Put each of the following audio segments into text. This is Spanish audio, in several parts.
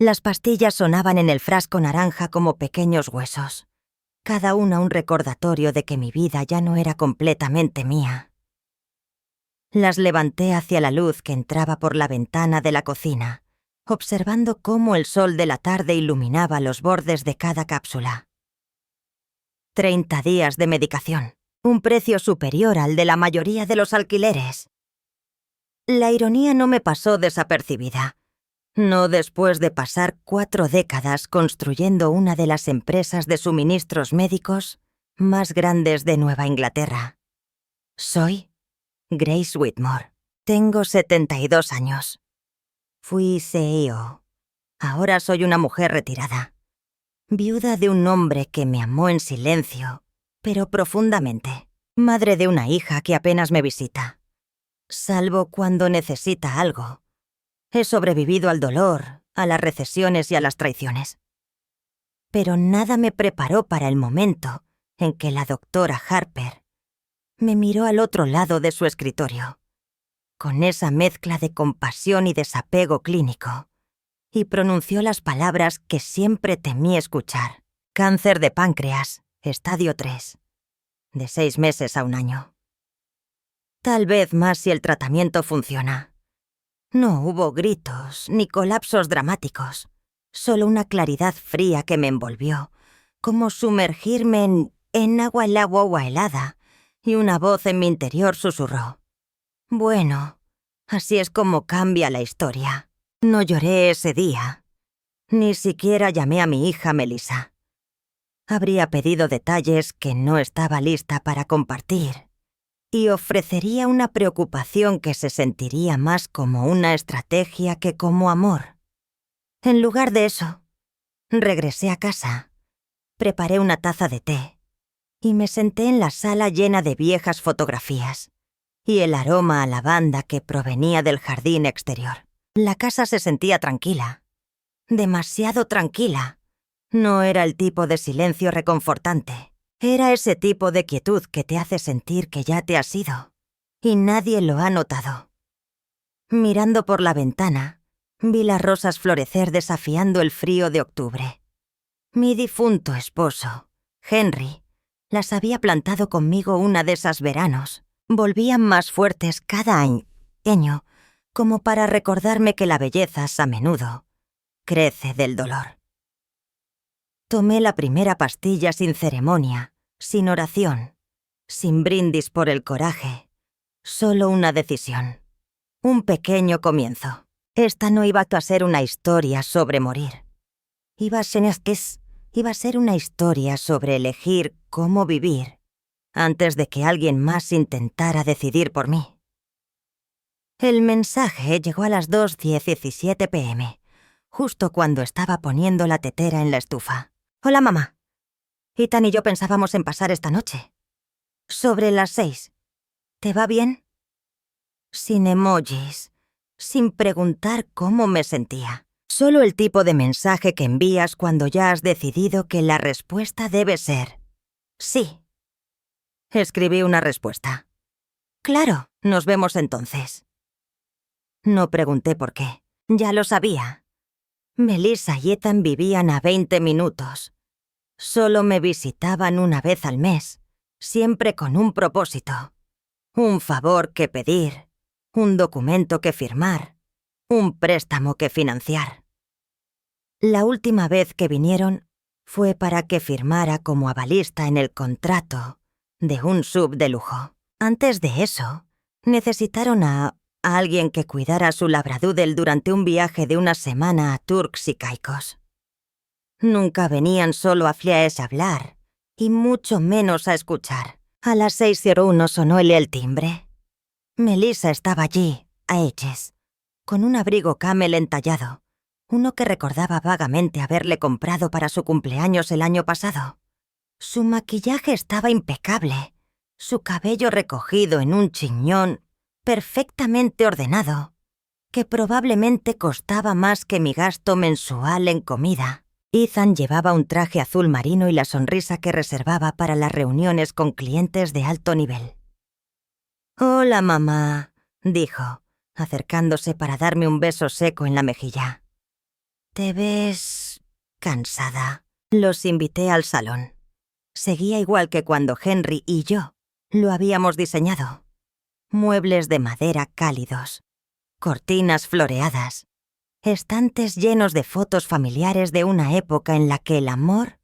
Las pastillas sonaban en el frasco naranja como pequeños huesos, cada una un recordatorio de que mi vida ya no era completamente mía. Las levanté hacia la luz que entraba por la ventana de la cocina, observando cómo el sol de la tarde iluminaba los bordes de cada cápsula. 30 días de medicación, un precio superior al de la mayoría de los alquileres. La ironía no me pasó desapercibida. No después de pasar 4 décadas construyendo una de las empresas de suministros médicos más grandes de Nueva Inglaterra. Soy Grace Whitmore. Tengo 72 años. Fui CEO. Ahora soy una mujer retirada. Viuda de un hombre que me amó en silencio, pero profundamente. Madre de una hija que apenas me visita. Salvo cuando necesita algo. He sobrevivido al dolor, a las recesiones y a las traiciones. Pero nada me preparó para el momento en que la doctora Harper me miró al otro lado de su escritorio, con esa mezcla de compasión y desapego clínico, y pronunció las palabras que siempre temí escuchar. Cáncer de páncreas, estadio 3, de 6 meses a 1 año. Tal vez más si el tratamiento funciona. No hubo gritos ni colapsos dramáticos, solo una claridad fría que me envolvió, como sumergirme en agua helada, y una voz en mi interior susurró: «Bueno, así es como cambia la historia». No lloré ese día. Ni siquiera llamé a mi hija Melissa. Habría pedido detalles que no estaba lista para compartir, y ofrecería una preocupación que se sentiría más como una estrategia que como amor. En lugar de eso, regresé a casa, preparé una taza de té y me senté en la sala llena de viejas fotografías y el aroma a lavanda que provenía del jardín exterior. La casa se sentía tranquila, demasiado tranquila. No era el tipo de silencio reconfortante. Era ese tipo de quietud que te hace sentir que ya te has ido, y nadie lo ha notado. Mirando por la ventana, vi las rosas florecer desafiando el frío de octubre. Mi difunto esposo, Henry, las había plantado conmigo una de esas veranos. Volvían más fuertes cada año, como para recordarme que la belleza, a menudo, crece del dolor. Tomé la primera pastilla sin ceremonia, sin oración, sin brindis por el coraje. Solo una decisión. Un pequeño comienzo. Esta no iba a ser una historia sobre morir. Iba a ser una historia sobre elegir cómo vivir antes de que alguien más intentara decidir por mí. El mensaje llegó a las 2:17 p.m., justo cuando estaba poniendo la tetera en la estufa. «Hola, mamá. Ethan y yo pensábamos en pasar esta noche. Sobre las 6. ¿Te va bien?» Sin emojis, sin preguntar cómo me sentía. Solo el tipo de mensaje que envías cuando ya has decidido que la respuesta debe ser sí. Escribí una respuesta. «Claro, nos vemos entonces». No pregunté por qué. Ya lo sabía. Melissa y Ethan vivían a 20 minutos. Solo me visitaban una vez al mes, siempre con un propósito. Un favor que pedir, un documento que firmar, un préstamo que financiar. La última vez que vinieron fue para que firmara como avalista en el contrato de un sub de lujo. Antes de eso, necesitaron a alguien que cuidara a su labradoodle durante un viaje de 1 semana a Turks y Caicos. Nunca venían solo a hablar, y mucho menos a escuchar. A las 6:01 sonó el timbre. Melissa estaba allí, a Edges, con un abrigo camel entallado, uno que recordaba vagamente haberle comprado para su cumpleaños el año pasado. Su maquillaje estaba impecable, su cabello recogido en un chiñón perfectamente ordenado, que probablemente costaba más que mi gasto mensual en comida. Ethan llevaba un traje azul marino y la sonrisa que reservaba para las reuniones con clientes de alto nivel. «Hola, mamá», dijo, acercándose para darme un beso seco en la mejilla. Te ves cansada. Los invité al salón. Seguía igual que cuando Henry y yo lo habíamos diseñado. Muebles de madera cálidos, cortinas floreadas, estantes llenos de fotos familiares de una época en la que el amor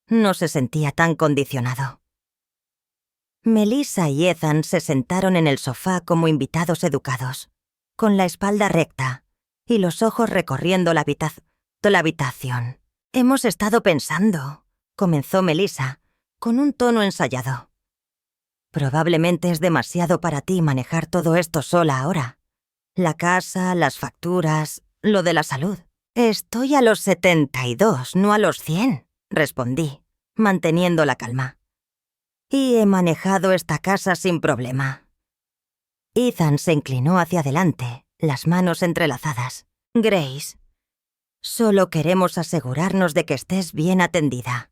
no se sentía tan condicionado. Melissa y Ethan se sentaron en el sofá como invitados educados, con la espalda recta y los ojos recorriendo la habitación. «Hemos estado pensando», comenzó Melissa, con un tono ensayado. «Probablemente es demasiado para ti manejar todo esto sola ahora. La casa, las facturas, lo de la salud». «Estoy a los 72, no a los 100», respondí, manteniendo la calma. «Y he manejado esta casa sin problema». Ethan se inclinó hacia adelante, las manos entrelazadas. «Grace, solo queremos asegurarnos de que estés bien atendida.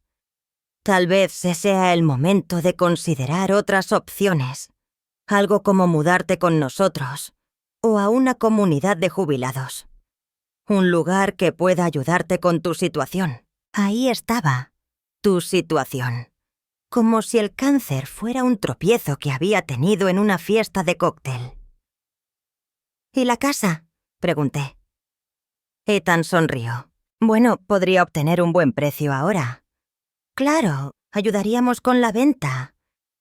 Tal vez sea el momento de considerar otras opciones, algo como mudarte con nosotros o a una comunidad de jubilados. Un lugar que pueda ayudarte con tu situación». Ahí estaba, tu situación. Como si el cáncer fuera un tropiezo que había tenido en una fiesta de cóctel. «¿Y la casa?», pregunté. Ethan sonrió. «Bueno, podría obtener un buen precio ahora». «Claro, ayudaríamos con la venta.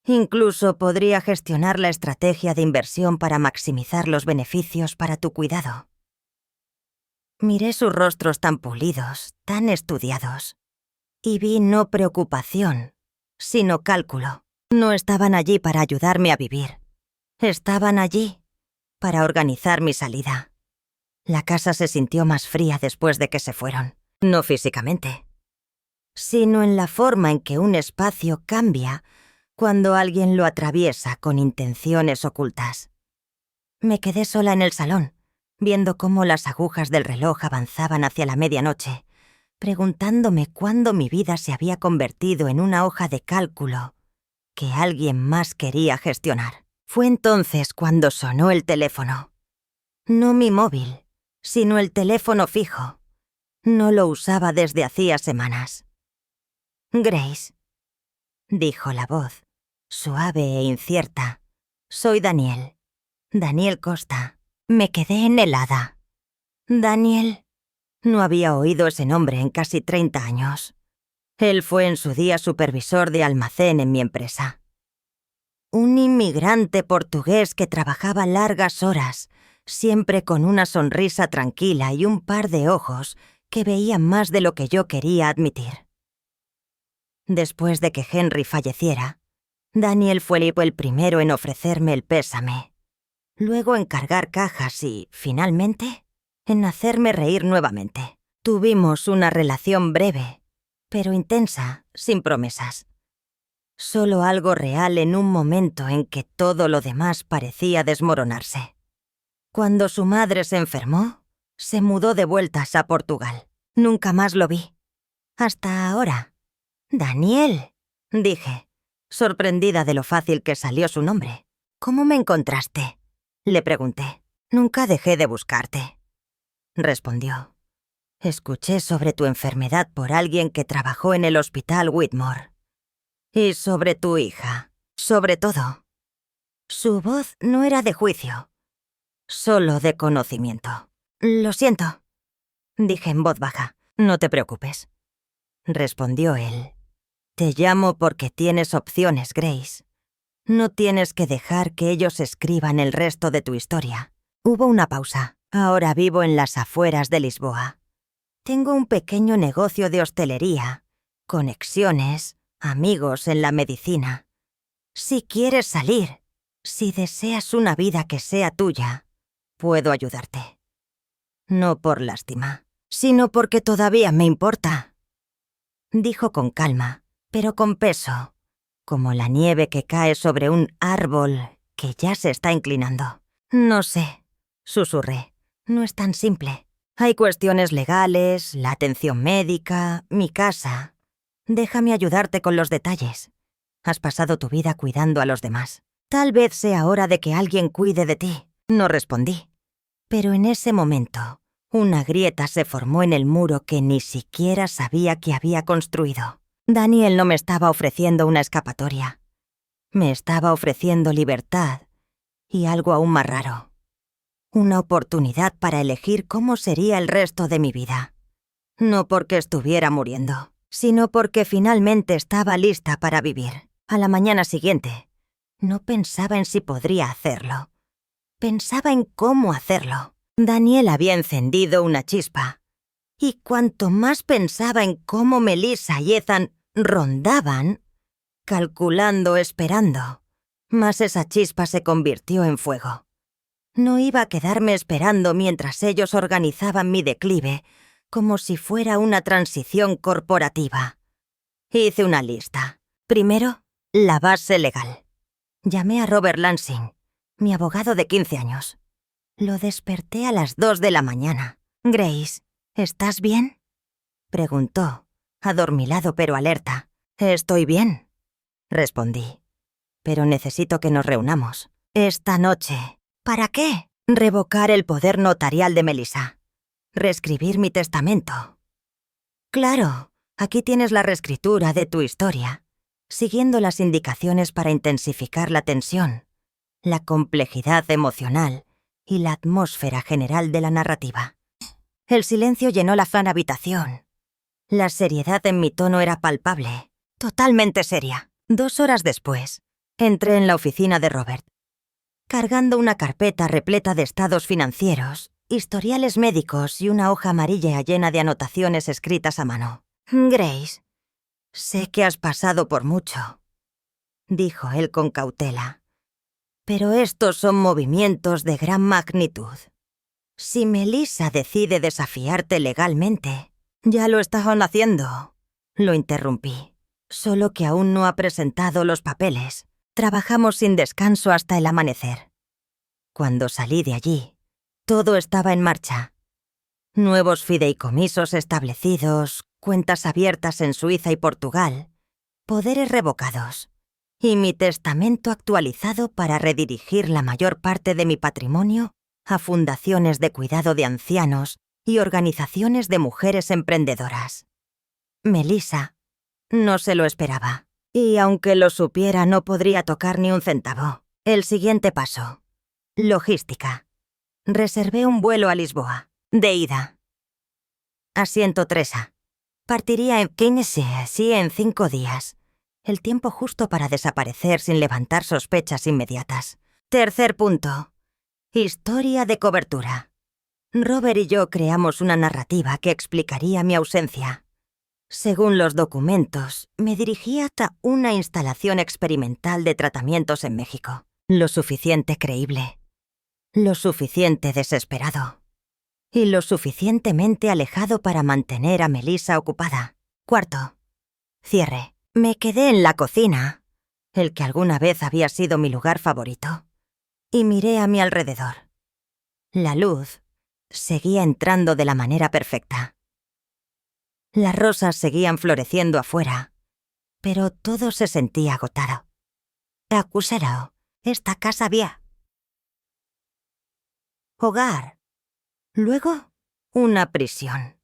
Incluso podría gestionar la estrategia de inversión para maximizar los beneficios para tu cuidado». Miré sus rostros tan pulidos, tan estudiados, y vi no preocupación, sino cálculo. No estaban allí para ayudarme a vivir. Estaban allí para organizar mi salida. La casa se sintió más fría después de que se fueron. No físicamente, sino en la forma en que un espacio cambia cuando alguien lo atraviesa con intenciones ocultas. Me quedé sola en el salón, viendo cómo las agujas del reloj avanzaban hacia la medianoche, preguntándome cuándo mi vida se había convertido en una hoja de cálculo que alguien más quería gestionar. Fue entonces cuando sonó el teléfono. No mi móvil, sino el teléfono fijo. No lo usaba desde hacía semanas. «Grace», dijo la voz, suave e incierta. «Soy Daniel. Daniel Costa». Me quedé helada. «Daniel». No había oído ese nombre en casi 30 años. Él fue en su día supervisor de almacén en mi empresa. Un inmigrante portugués que trabajaba largas horas, siempre con una sonrisa tranquila y un par de ojos que veían más de lo que yo quería admitir. Después de que Henry falleciera, Daniel fue el primero en ofrecerme el pésame, luego en cargar cajas y, finalmente, en hacerme reír nuevamente. Tuvimos una relación breve, pero intensa, sin promesas. Solo algo real en un momento en que todo lo demás parecía desmoronarse. Cuando su madre se enfermó, se mudó de vueltas a Portugal. Nunca más lo vi. Hasta ahora. «Daniel», dije, sorprendida de lo fácil que salió su nombre. «¿Cómo me encontraste?», le pregunté. «Nunca dejé de buscarte», respondió. «Escuché sobre tu enfermedad por alguien que trabajó en el hospital Whitmore. Y sobre tu hija, sobre todo». Su voz no era de juicio, solo de conocimiento. «Lo siento», dije en voz baja. «No te preocupes», respondió él. «Te llamo porque tienes opciones, Grace. No tienes que dejar que ellos escriban el resto de tu historia». Hubo una pausa. «Ahora vivo en las afueras de Lisboa. Tengo un pequeño negocio de hostelería, conexiones, amigos en la medicina. Si quieres salir, si deseas una vida que sea tuya, puedo ayudarte. No por lástima, sino porque todavía me importa», dijo con calma, pero con peso, como la nieve que cae sobre un árbol que ya se está inclinando. «No sé», susurré. «No es tan simple. Hay cuestiones legales, la atención médica, mi casa. Déjame ayudarte con los detalles. Has pasado tu vida cuidando a los demás. Tal vez sea hora de que alguien cuide de ti». No respondí. Pero en ese momento, Una grieta se formó en el muro que ni siquiera sabía que había construido. Daniel no me estaba ofreciendo una escapatoria. Me estaba ofreciendo libertad y algo aún más raro. Una oportunidad para elegir cómo sería el resto de mi vida. No porque estuviera muriendo, sino porque finalmente estaba lista para vivir. A la mañana siguiente, no pensaba en si podría hacerlo. Pensaba en cómo hacerlo. Daniel había encendido una chispa. Y cuanto más pensaba en cómo Melissa y Ethan rondaban, calculando, esperando, más esa chispa se convirtió en fuego. No iba a quedarme esperando mientras ellos organizaban mi declive, como si fuera una transición corporativa. Hice una lista. Primero, la base legal. Llamé a Robert Lansing, mi abogado de 15 años. Lo desperté a las 2 de la mañana. «Grace, ¿estás bien?», preguntó, adormilado pero alerta. «Estoy bien», respondí. «Pero necesito que nos reunamos. Esta noche». «¿Para qué?». «Revocar el poder notarial de Melissa. Reescribir mi testamento». «Claro, aquí tienes la reescritura de tu historia, siguiendo las indicaciones para intensificar la tensión, la complejidad emocional y la atmósfera general de la narrativa». El silencio llenó la gran habitación. La seriedad en mi tono era palpable, totalmente seria. 2 horas después, entré en la oficina de Robert, cargando una carpeta repleta de estados financieros, historiales médicos y una hoja amarilla llena de anotaciones escritas a mano. «Grace, sé que has pasado por mucho», dijo él con cautela, «pero estos son movimientos de gran magnitud. Si Melissa decide desafiarte legalmente, ya lo estaban haciendo», lo interrumpí. «Solo que aún no ha presentado los papeles. Trabajamos sin descanso hasta el amanecer». Cuando salí de allí, todo estaba en marcha. Nuevos fideicomisos establecidos, cuentas abiertas en Suiza y Portugal, poderes revocados, y mi testamento actualizado para redirigir la mayor parte de mi patrimonio a fundaciones de cuidado de ancianos y organizaciones de mujeres emprendedoras. Melissa no se lo esperaba, y aunque lo supiera no podría tocar ni un centavo. El siguiente paso: logística. Reservé un vuelo a Lisboa, de ida. Asiento 3A. Partiría en 15, así en 5 días. El tiempo justo para desaparecer sin levantar sospechas inmediatas. Tercer punto: historia de cobertura. Robert y yo creamos una narrativa que explicaría mi ausencia. Según los documentos, me dirigí hasta una instalación experimental de tratamientos en México. Lo suficiente creíble, lo suficiente desesperado y lo suficientemente alejado para mantener a Melissa ocupada. Cuarto, cierre. Me quedé en la cocina, el que alguna vez había sido mi lugar favorito, y miré a mi alrededor. La luz seguía entrando de la manera perfecta. Las rosas seguían floreciendo afuera, pero todo se sentía agotado. Acusero, esta casa había hogar. Luego, una prisión.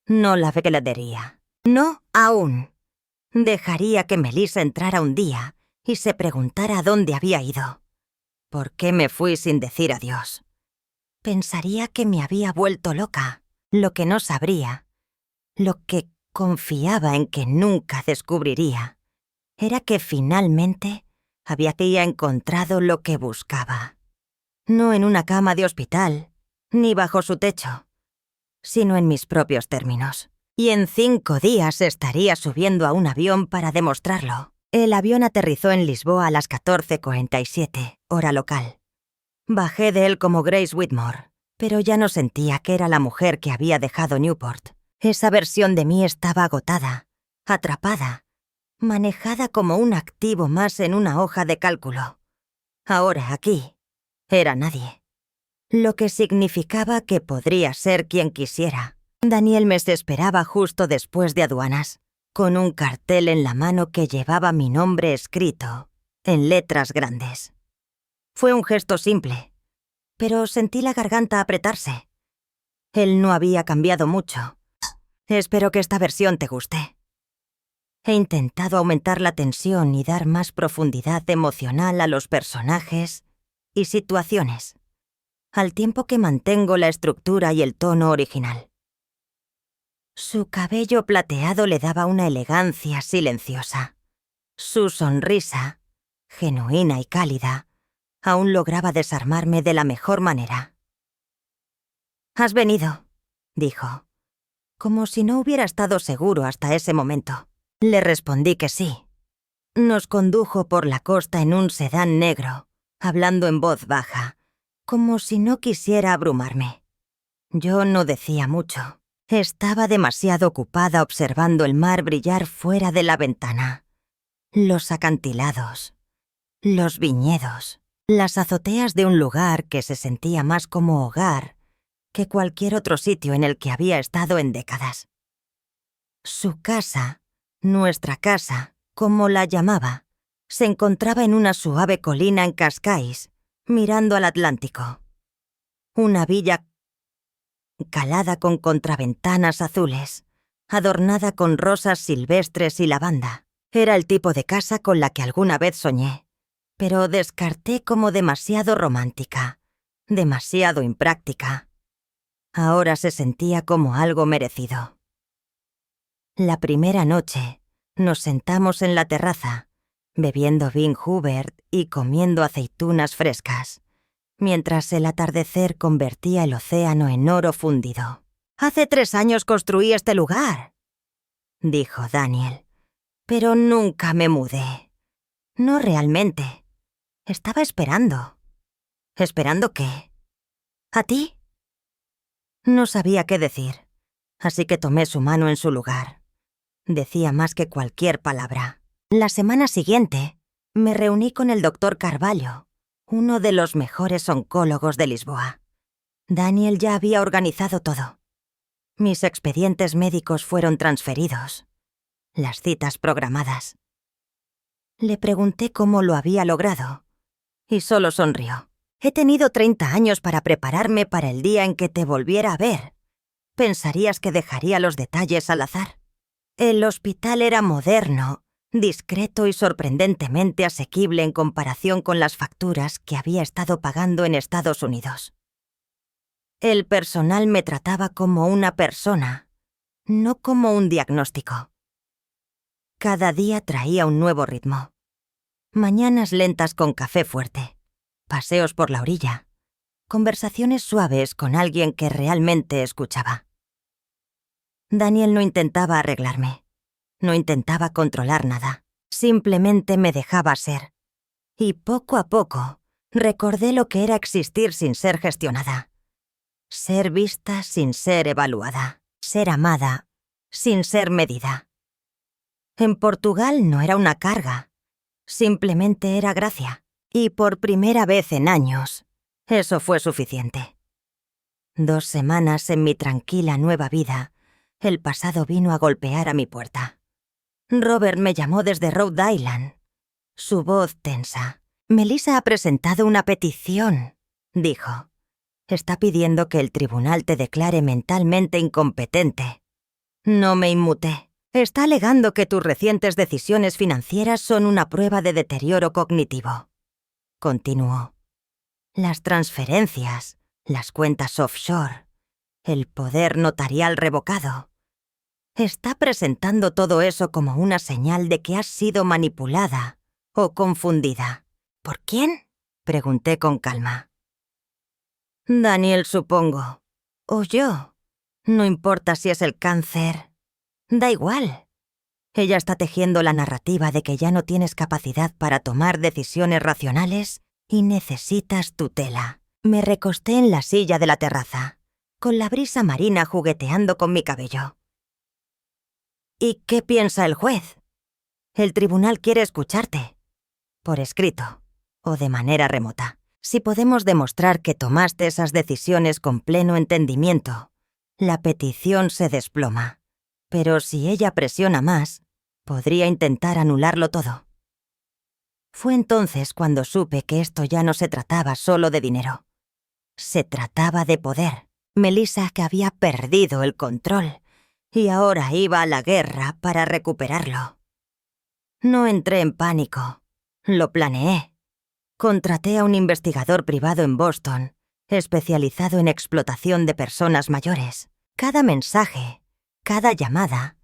No la veladería. No aún. Dejaría que Melissa entrara un día y se preguntara a dónde había ido. ¿Por qué me fui sin decir adiós? Pensaría que me había vuelto loca, lo que no sabría, lo que confiaba en que nunca descubriría, era que finalmente había encontrado lo que buscaba. No en una cama de hospital, ni bajo su techo, sino en mis propios términos. Y en 5 días estaría subiendo a un avión para demostrarlo. El avión aterrizó en Lisboa a las 14:47, hora local. Bajé de él como Grace Whitmore, pero ya no sentía que era la mujer que había dejado Newport. Esa versión de mí estaba agotada, atrapada, manejada como un activo más en una hoja de cálculo. Ahora aquí era nadie, lo que significaba que podría ser quien quisiera. Daniel me esperaba justo después de aduanas, con un cartel en la mano que llevaba mi nombre escrito, en letras grandes. Fue un gesto simple, pero sentí la garganta apretarse. Él no había cambiado mucho. Espero que esta versión te guste. He intentado aumentar la tensión y dar más profundidad emocional a los personajes y situaciones, al tiempo que mantengo la estructura y el tono original. Su cabello plateado le daba una elegancia silenciosa. Su sonrisa, genuina y cálida, aún lograba desarmarme de la mejor manera. «¿Has venido?», dijo, como si no hubiera estado seguro hasta ese momento. Le respondí que sí. Nos condujo por la costa en un sedán negro, hablando en voz baja, como si no quisiera abrumarme. Yo no decía mucho. Estaba demasiado ocupada observando el mar brillar fuera de la ventana. Los acantilados, los viñedos, las azoteas de un lugar que se sentía más como hogar que cualquier otro sitio en el que había estado en décadas. Su casa, nuestra casa, como la llamaba, se encontraba en una suave colina en Cascais, mirando al Atlántico. Una villa calada con contraventanas azules, adornada con rosas silvestres y lavanda. Era el tipo de casa con la que alguna vez soñé, pero descarté como demasiado romántica, demasiado impráctica. Ahora se sentía como algo merecido. La primera noche, nos sentamos en la terraza, bebiendo Vin Hubert y comiendo aceitunas frescas, mientras el atardecer convertía el océano en oro fundido. «Hace 3 años construí este lugar», dijo Daniel, «pero nunca me mudé. No realmente. Estaba esperando». «¿Esperando qué? ¿A ti?» No sabía qué decir, así que tomé su mano en su lugar. Decía más que cualquier palabra. La semana siguiente, me reuní con el Dr. Carvalho, uno de los mejores oncólogos de Lisboa. Daniel ya había organizado todo. Mis expedientes médicos fueron transferidos, las citas programadas. Le pregunté cómo lo había logrado, y solo sonrió. «He tenido 30 años para prepararme para el día en que te volviera a ver. ¿Pensarías que dejaría los detalles al azar? El hospital era moderno, discreto y sorprendentemente asequible en comparación con las facturas que había estado pagando en Estados Unidos. El personal me trataba como una persona, no como un diagnóstico. Cada día traía un nuevo ritmo. Mañanas lentas con café fuerte, paseos por la orilla, conversaciones suaves con alguien que realmente escuchaba. Daniel no intentaba arreglarme, no intentaba controlar nada, simplemente me dejaba ser. Y poco a poco recordé lo que era existir sin ser gestionada, ser vista sin ser evaluada, ser amada sin ser medida. En Portugal no era una carga, simplemente era gracia. Y por primera vez en años, eso fue suficiente. 2 semanas en mi tranquila nueva vida, el pasado vino a golpear a mi puerta. Robert me llamó desde Rhode Island. Su voz tensa. «Melissa ha presentado una petición», dijo. «Está pidiendo que el tribunal te declare mentalmente incompetente». No me inmuté. «Está alegando que tus recientes decisiones financieras son una prueba de deterioro cognitivo», continuó. «Las transferencias, las cuentas offshore, el poder notarial revocado. Está presentando todo eso como una señal de que has sido manipulada o confundida». «¿Por quién?», pregunté con calma. «Daniel, supongo. O yo. No importa si es el cáncer. Da igual. Ella está tejiendo la narrativa de que ya no tienes capacidad para tomar decisiones racionales y necesitas tutela». Me recosté en la silla de la terraza, con la brisa marina jugueteando con mi cabello. «¿Y qué piensa el juez? El tribunal quiere escucharte. Por escrito, o de manera remota. Si podemos demostrar que tomaste esas decisiones con pleno entendimiento, la petición se desploma. Pero si ella presiona más, podría intentar anularlo todo». Fue entonces cuando supe que esto ya no se trataba solo de dinero. Se trataba de poder. Melissa, que había perdido el control y ahora iba a la guerra para recuperarlo. No entré en pánico. Lo planeé. Contraté a un investigador privado en Boston, especializado en explotación de personas mayores. Cada mensaje, cada llamada,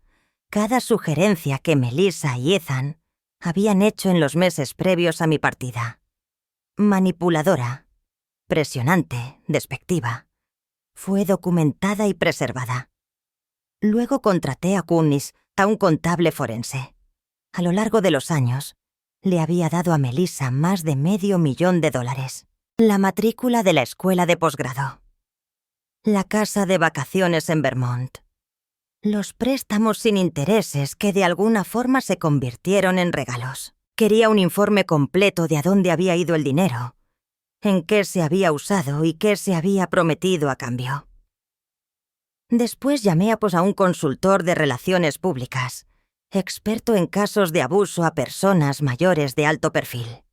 cada sugerencia que Melissa y Ethan habían hecho en los meses previos a mi partida. Manipuladora, presionante, despectiva. Fue documentada y preservada. Luego contraté a Kunis, a un contable forense. A lo largo de los años, le había dado a Melissa más de $500,000, la matrícula de la escuela de posgrado, la casa de vacaciones en Vermont, los préstamos sin intereses que de alguna forma se convirtieron en regalos. Quería un informe completo de a dónde había ido el dinero, en qué se había usado y qué se había prometido a cambio. Después llamé a un consultor de relaciones públicas, experto en casos de abuso a personas mayores de alto perfil.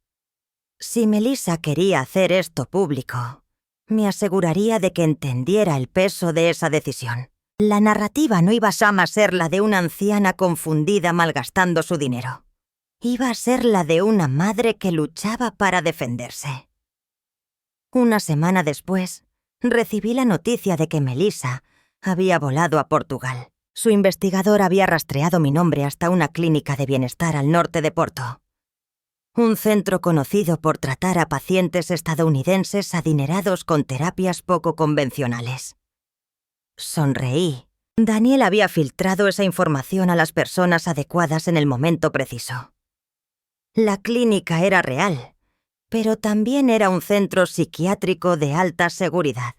Si Melissa quería hacer esto público, me aseguraría de que entendiera el peso de esa decisión. La narrativa no iba a ser la de una anciana confundida malgastando su dinero. Iba a ser la de una madre que luchaba para defenderse. Una semana después, recibí la noticia de que Melissa había volado a Portugal. Su investigador había rastreado mi nombre hasta una clínica de bienestar al norte de Porto. Un centro conocido por tratar a pacientes estadounidenses adinerados con terapias poco convencionales. Sonreí. Daniel había filtrado esa información a las personas adecuadas en el momento preciso. La clínica era real, pero también era un centro psiquiátrico de alta seguridad.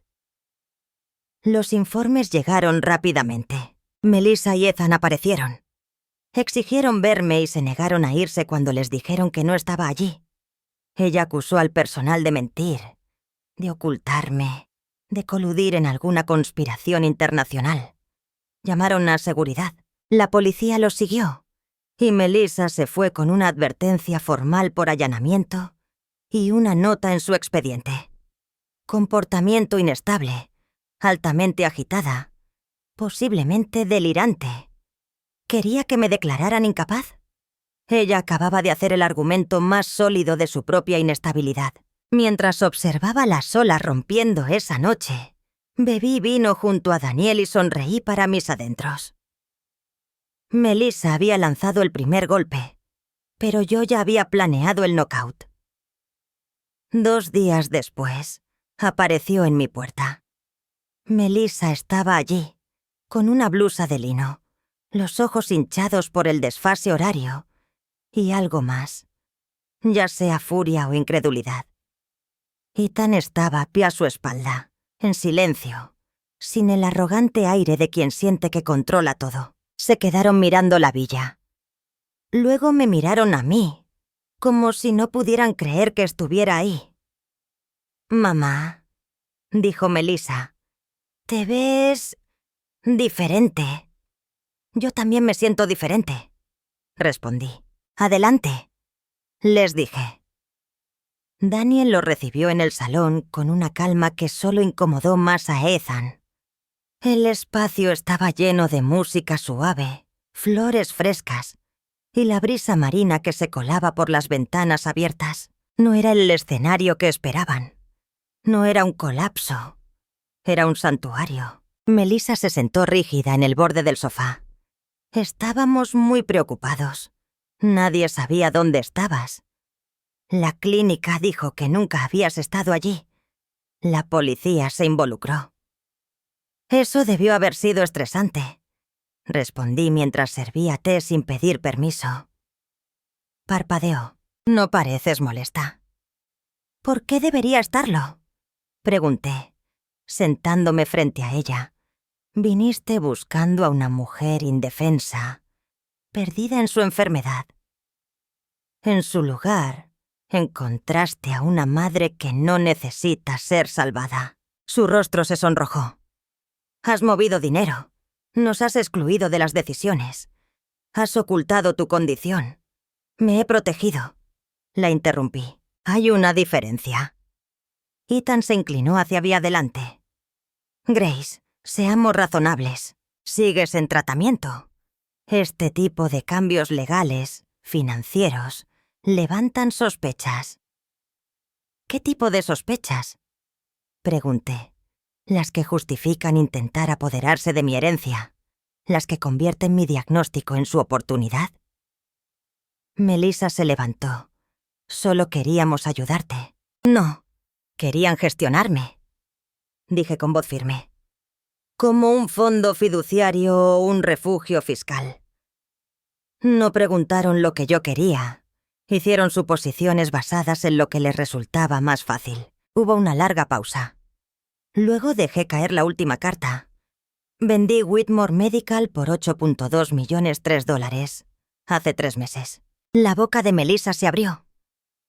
Los informes llegaron rápidamente. Melissa y Ethan aparecieron. Exigieron verme y se negaron a irse cuando les dijeron que no estaba allí. Ella acusó al personal de mentir, de ocultarme, de coludir en alguna conspiración internacional. Llamaron a seguridad. La policía los siguió, y Melissa se fue con una advertencia formal por allanamiento y una nota en su expediente. Comportamiento inestable, altamente agitada, posiblemente delirante. ¿Quería que me declararan incapaz? Ella acababa de hacer el argumento más sólido de su propia inestabilidad. Mientras observaba las olas rompiendo esa noche, bebí vino junto a Daniel y sonreí para mis adentros. Melissa había lanzado el primer golpe, pero yo ya había planeado el knockout. 2 días después, apareció en mi puerta. Melissa estaba allí, con una blusa de lino, los ojos hinchados por el desfase horario y algo más, ya sea furia o incredulidad. Ethan estaba a pie a su espalda, en silencio, sin el arrogante aire de quien siente que controla todo. Se quedaron mirando la villa. Luego me miraron a mí, como si no pudieran creer que estuviera ahí. «Mamá», dijo Melissa, «te ves diferente». «Yo también me siento diferente», respondí. «Adelante», les dije. Daniel lo recibió en el salón con una calma que solo incomodó más a Ethan. El espacio estaba lleno de música suave, flores frescas y la brisa marina que se colaba por las ventanas abiertas. No era el escenario que esperaban. No era un colapso. Era un santuario. Melissa se sentó rígida en el borde del sofá. Estábamos muy preocupados. Nadie sabía dónde estabas. La clínica dijo que nunca habías estado allí. La policía se involucró. Eso debió haber sido estresante, respondí mientras servía té sin pedir permiso. Parpadeó. No pareces molesta. ¿Por qué debería estarlo?, pregunté, sentándome frente a ella. Viniste buscando a una mujer indefensa, perdida en su enfermedad. En su lugar, encontraste a una madre que no necesita ser salvada. Su rostro se sonrojó. Has movido dinero. Nos has excluido de las decisiones. Has ocultado tu condición. Me he protegido. La interrumpí. Hay una diferencia. Ethan se inclinó hacia mí adelante. Grace, seamos razonables. Sigues en tratamiento. Este tipo de cambios legales, financieros, levantan sospechas. ¿Qué tipo de sospechas? Pregunté. Las que justifican intentar apoderarse de mi herencia. Las que convierten mi diagnóstico en su oportunidad. Melissa se levantó. Solo queríamos ayudarte. No, querían gestionarme, dije con voz firme. Como un fondo fiduciario o un refugio fiscal. No preguntaron lo que yo quería. Hicieron suposiciones basadas en lo que les resultaba más fácil. Hubo una larga pausa. Luego dejé caer la última carta. Vendí Whitmore Medical por $8.2 millones $3 hace 3 meses. La boca de Melissa se abrió.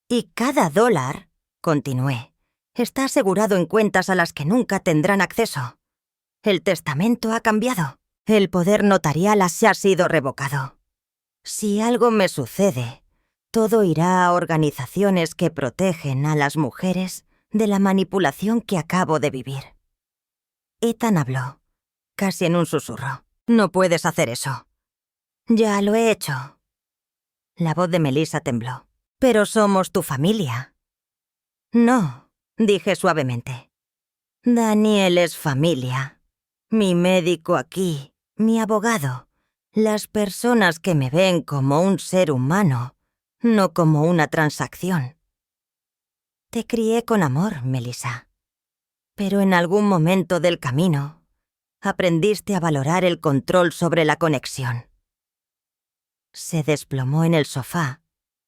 Y cada dólar, continué, está asegurado en cuentas a las que nunca tendrán acceso. El testamento ha cambiado. El poder notarial ha sido revocado. Si algo me sucede, todo irá a organizaciones que protegen a las mujeres de la manipulación que acabo de vivir. Ethan habló, casi en un susurro. No puedes hacer eso. Ya lo he hecho. La voz de Melissa tembló. Pero somos tu familia. No, dije suavemente. Daniel es familia. Mi médico aquí, mi abogado, las personas que me ven como un ser humano, no como una transacción. Te crié con amor, Melissa. Pero en algún momento del camino, aprendiste a valorar el control sobre la conexión. Se desplomó en el sofá,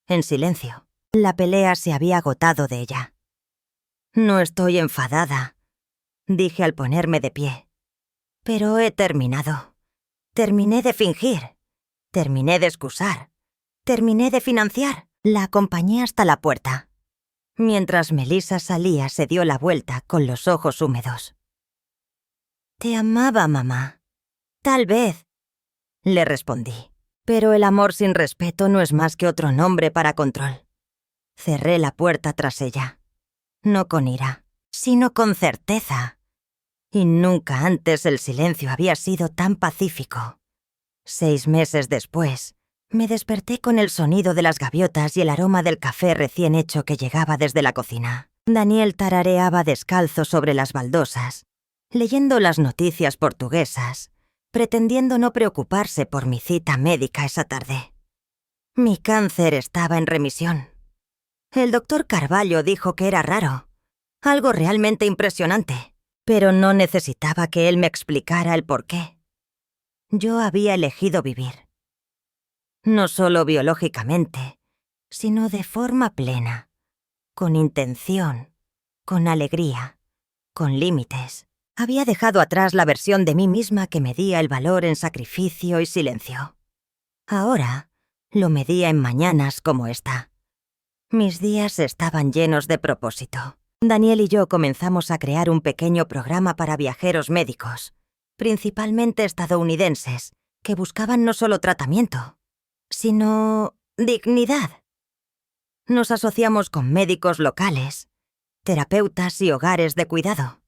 en silencio. La pelea se había agotado de ella. No estoy enfadada, dije al ponerme de pie. Pero he terminado. Terminé de fingir. Terminé de excusar. Terminé de financiar. La acompañé hasta la puerta. Mientras Melissa salía, se dio la vuelta con los ojos húmedos. Te amaba, mamá. Tal vez, le respondí. Pero el amor sin respeto no es más que otro nombre para control. Cerré la puerta tras ella. No con ira, sino con certeza. Y nunca antes el silencio había sido tan pacífico. 6 meses después, me desperté con el sonido de las gaviotas y el aroma del café recién hecho que llegaba desde la cocina. Daniel tarareaba descalzo sobre las baldosas, leyendo las noticias portuguesas, pretendiendo no preocuparse por mi cita médica esa tarde. Mi cáncer estaba en remisión. El doctor Carvalho dijo que era raro, algo realmente impresionante, pero no necesitaba que él me explicara el porqué. Yo había elegido vivir. No solo biológicamente, sino de forma plena, con intención, con alegría, con límites. Había dejado atrás la versión de mí misma que medía el valor en sacrificio y silencio. Ahora lo medía en mañanas como esta. Mis días estaban llenos de propósito. Daniel y yo comenzamos a crear un pequeño programa para viajeros médicos, principalmente estadounidenses, que buscaban no solo tratamiento, sino dignidad. Nos asociamos con médicos locales, terapeutas y hogares de cuidado.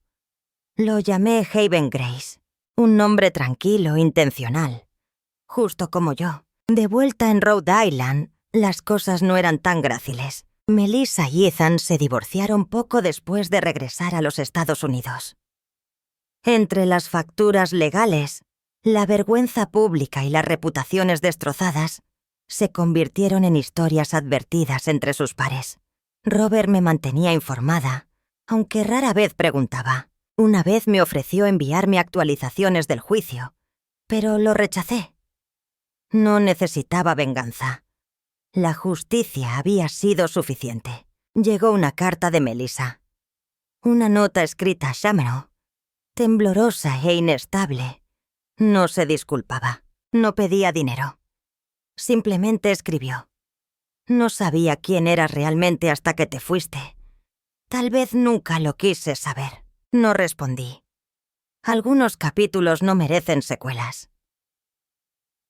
Lo llamé Haven Grace, un nombre tranquilo, intencional, justo como yo. De vuelta en Rhode Island, las cosas no eran tan gráciles. Melissa y Ethan se divorciaron poco después de regresar a los Estados Unidos. Entre las facturas legales, la vergüenza pública y las reputaciones destrozadas se convirtieron en historias advertidas entre sus pares. Robert me mantenía informada, aunque rara vez preguntaba. Una vez me ofreció enviarme actualizaciones del juicio, pero lo rechacé. No necesitaba venganza. La justicia había sido suficiente. Llegó una carta de Melissa. Una nota escrita a Shamrock, temblorosa e inestable. No se disculpaba, no pedía dinero. Simplemente escribió. No sabía quién eras realmente hasta que te fuiste. Tal vez nunca lo quise saber. No respondí. Algunos capítulos no merecen secuelas.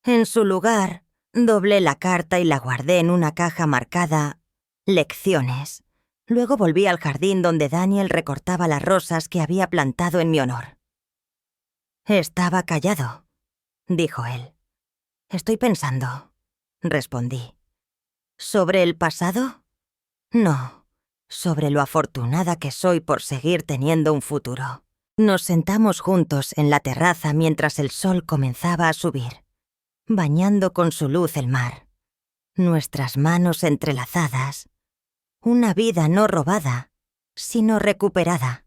En su lugar, doblé la carta y la guardé en una caja marcada «Lecciones». Luego volví al jardín donde Daniel recortaba las rosas que había plantado en mi honor. Estaba callado, dijo él. Estoy pensando, respondí. ¿Sobre el pasado? No, sobre lo afortunada que soy por seguir teniendo un futuro. Nos sentamos juntos en la terraza mientras el sol comenzaba a subir, bañando con su luz el mar. Nuestras manos entrelazadas. Una vida no robada, sino recuperada.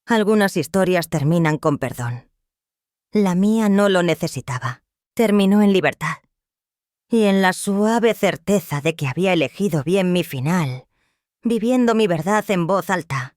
Algunas historias terminan con perdón. La mía no lo necesitaba. Terminó en libertad. Y en la suave certeza de que había elegido bien mi final, viviendo mi verdad en voz alta.